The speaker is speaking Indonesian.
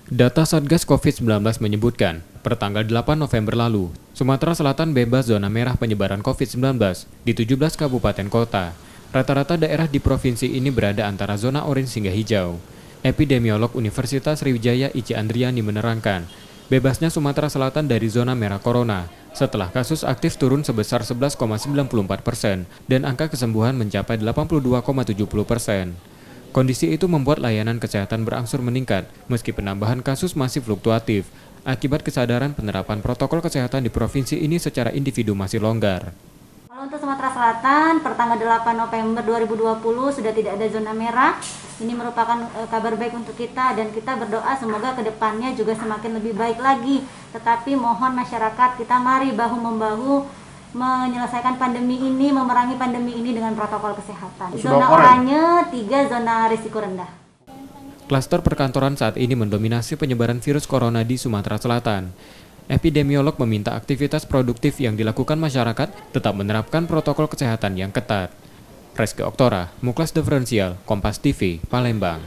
Data Satgas COVID-19 menyebutkan, pertanggal 8 November lalu, Sumatera Selatan bebas zona merah penyebaran COVID-19 di 17 kabupaten kota. Rata-rata daerah di provinsi ini berada antara zona orange hingga hijau. Epidemiolog Universitas Sriwijaya Ici Andriani menerangkan, bebasnya Sumatera Selatan dari zona merah corona setelah kasus aktif turun sebesar 11,94% dan angka kesembuhan mencapai 82,70%. Kondisi itu membuat layanan kesehatan berangsur meningkat, meski penambahan kasus masih fluktuatif, akibat kesadaran penerapan protokol kesehatan di provinsi ini secara individu masih longgar. Kalau untuk Sumatera Selatan, per tanggal 8 November 2020 sudah tidak ada zona merah. Ini merupakan kabar baik untuk kita dan kita berdoa semoga kedepannya juga semakin lebih baik lagi. Tetapi mohon masyarakat kita mari bahu-membahu menyelesaikan pandemi ini, memerangi pandemi ini dengan protokol kesehatan. Zona oranye, 3 zona risiko rendah. Klaster perkantoran saat ini mendominasi penyebaran virus corona di Sumatera Selatan. Epidemiolog meminta aktivitas produktif yang dilakukan masyarakat tetap menerapkan protokol kesehatan yang ketat. Reski Oktora, Muklas Diferensial, Kompas TV, Palembang.